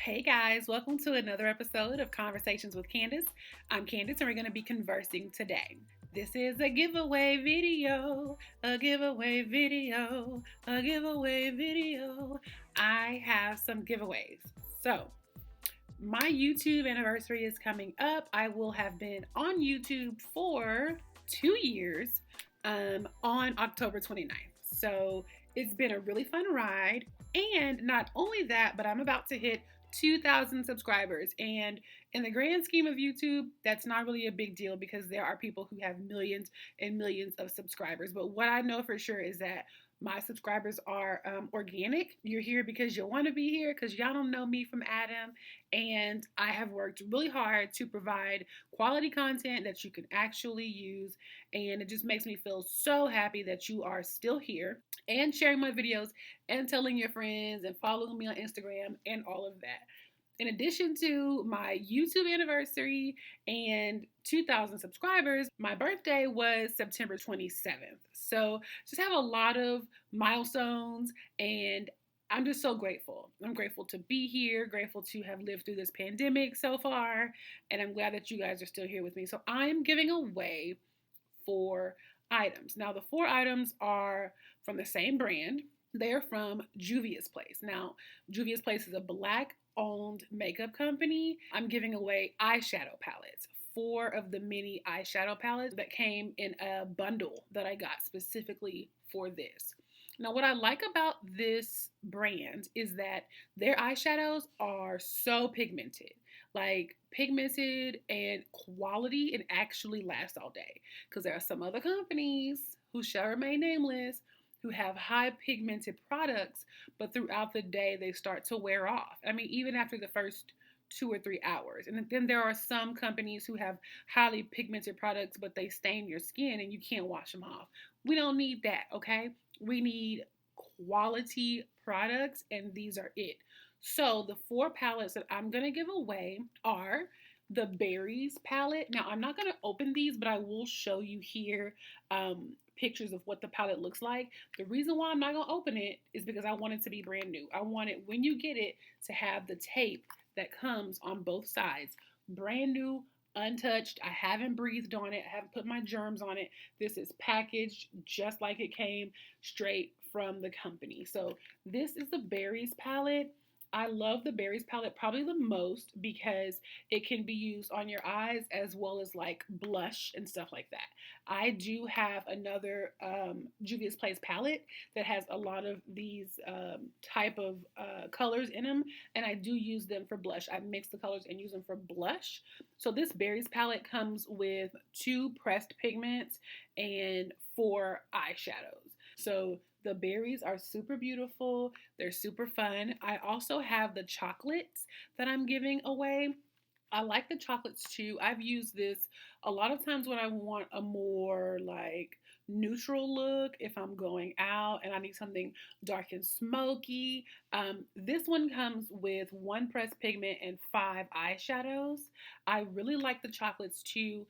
Hey guys, welcome to another episode of Conversations with Candace. I'm Candace and we're going to be conversing today. This is a giveaway video, a giveaway video, a giveaway video. I have some giveaways. So, my YouTube anniversary is coming up. I will have been on YouTube for 2 years on October 29th. So, it's been a really fun ride. And not only that, but I'm about to hit 2,000 subscribers. And in the grand scheme of YouTube, that's not really a big deal because there are people who have millions and millions of subscribers. But what I know for sure is that my subscribers are organic. You're here because you want to be here because y'all don't know me from Adam. And I have worked really hard to provide quality content that you can actually use. And it just makes me feel so happy that you are still here and sharing my videos and telling your friends and following me on Instagram and all of that. In addition to my YouTube anniversary and 2,000 subscribers, my birthday was September 27th. So just have a lot of milestones and I'm just so grateful. I'm grateful to be here, grateful to have lived through this pandemic so far, and I'm glad that you guys are still here with me. So I'm giving away 4 items. Now, the 4 items are from the same brand. They're from Juvia's Place. Now, Juvia's Place is a Black owned makeup company. I'm giving away eyeshadow palettes. 4 of the mini eyeshadow palettes that came in a bundle that I got specifically for this. Now, what I like about this brand is that their eyeshadows are so pigmented, like pigmented and quality, and actually last all day. Because there are some other companies who shall remain nameless who have high pigmented products, but throughout the day they start to wear off. I mean, even after the first 2 or 3 hours. And then there are some companies who have highly pigmented products, but they stain your skin and you can't wash them off. We don't need that, okay? We need quality products, and these are it. So the 4 palettes that I'm going to give away are the Berries palette. Now, I'm not going to open these, but I will show you here pictures of what the palette looks like. The reason why I'm not going to open it is because I want it to be brand new. I want it, when you get it, to have the tape that comes on both sides. Brand new, untouched. I haven't breathed on it. I haven't put my germs on it. This is packaged just like it came straight from the company. So this is the Berries palette. I love the Berries palette probably the most because it can be used on your eyes as well as like blush and stuff like that. I do have another Juvia's Place palette that has a lot of these type of colors in them, and I do use them for blush. I mix the colors and use them for blush. So this Berries palette comes with 2 pressed pigments and 4 eyeshadows. So the berries are super beautiful. They're super fun. I also have the chocolates that I'm giving away. I like the chocolates too. I've used this a lot of times when I want a more like neutral look, if I'm going out and I need something dark and smoky. This one comes with 1 pressed pigment and 5 eyeshadows. I really like the chocolates too.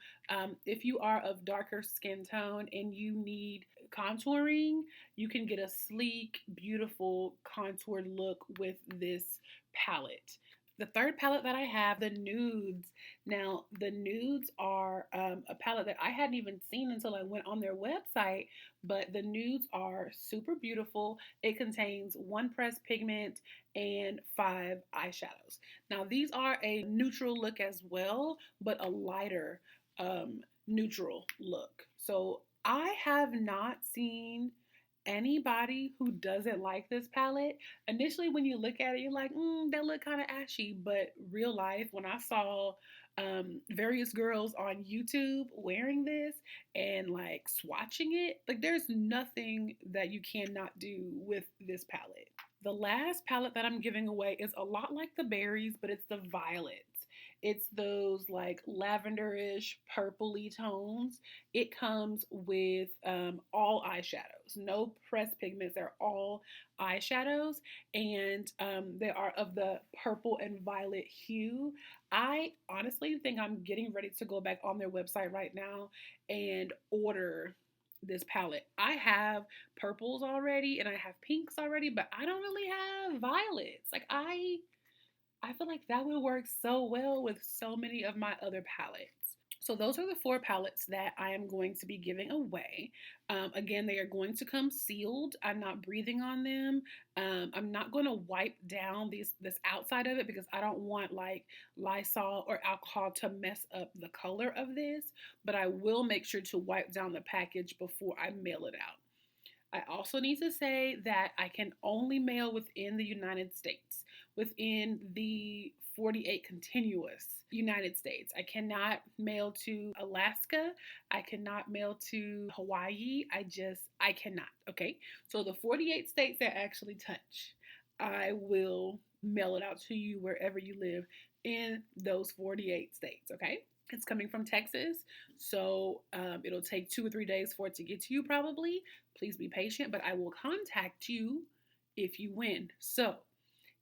If you are of darker skin tone and you need contouring, you can get a sleek, beautiful contoured look with this palette. The third palette that I have, the Nudes. Now, the Nudes are a palette that I hadn't even seen until I went on their website, but the Nudes are super beautiful. It contains 1 pressed pigment and 5 eyeshadows. Now, these are a neutral look as well, but a lighter neutral look. So, I have not seen anybody who doesn't like this palette. Initially, when you look at it, you're like, that look kind of ashy. But real life, when I saw various girls on YouTube wearing this and like swatching it, like there's nothing that you cannot do with this palette. The last palette that I'm giving away is a lot like the berries, but it's the violets. It's those like lavenderish, purpley tones. It comes with all eyeshadows, no pressed pigments. They're all eyeshadows, and they are of the purple and violet hue. I honestly think I'm getting ready to go back on their website right now and order this palette. I have purples already and I have pinks already, but I don't really have violets. Like I feel like that would work so well with so many of my other palettes. So those are the 4 palettes that I am going to be giving away. Again, they are going to come sealed. I'm not breathing on them. I'm not going to wipe down this outside of it because I don't want like Lysol or alcohol to mess up the color of this. But I will make sure to wipe down the package before I mail it out. I also need to say that I can only mail within the United States, within the 48 continuous United States. I cannot mail to Alaska. I cannot mail to Hawaii. I cannot. Okay. So the 48 states that actually touch, I will mail it out to you wherever you live in those 48 states. Okay. It's coming from Texas, so it'll take 2 or 3 days for it to get to you probably. Please be patient, but I will contact you if you win. So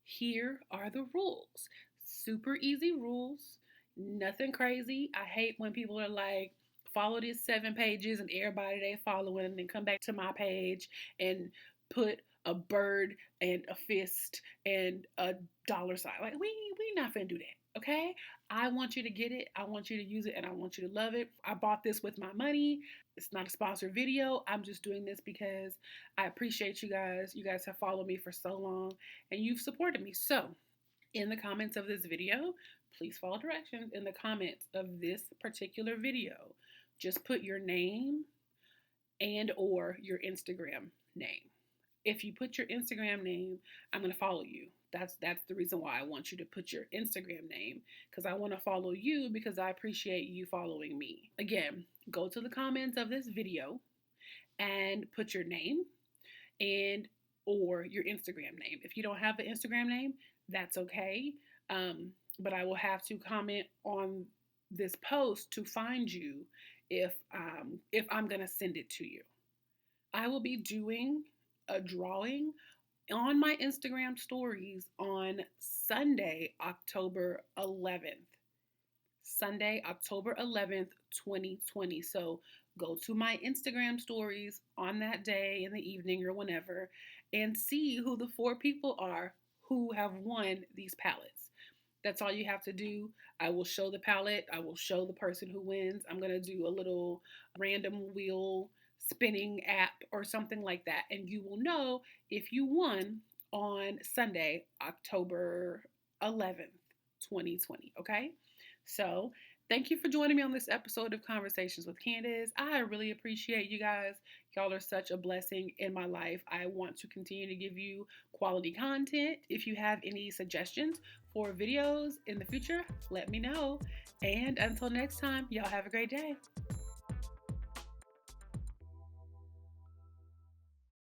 here are the rules. Super easy rules, nothing crazy. I hate when people are like, follow these 7 pages and everybody they following and then come back to my page and put a bird and a fist and a dollar sign. Like we not finna do that, okay? I want you to get it. I want you to use it and I want you to love it. I bought this with my money. It's not a sponsored video. I'm just doing this because I appreciate you guys. You guys have followed me for so long and you've supported me. So in the comments of this video, please follow directions in the comments of this particular video. Just put your name and or your Instagram name. If you put your Instagram name, I'm going to follow you. That's the reason why I want you to put your Instagram name, because I want to follow you because I appreciate you following me. Again, go to the comments of this video and put your name and or your Instagram name. If you don't have an Instagram name, that's okay. But I will have to comment on this post to find you if I'm going to send it to you. I will be doing a drawing on my Instagram stories on Sunday, October 11th. Sunday, October 11th, 2020. So go to my Instagram stories on that day in the evening or whenever and see who the 4 people are who have won these palettes. That's all you have to do. I will show the palette. I will show the person who wins. I'm going to do a little random wheel spinning app or something like that. And you will know if you won on Sunday, October 11th, 2020. Okay? So thank you for joining me on this episode of Conversations with Candace. I really appreciate you guys. Y'all are such a blessing in my life. I want to continue to give you quality content. If you have any suggestions for videos in the future, let me know. And until next time, y'all have a great day.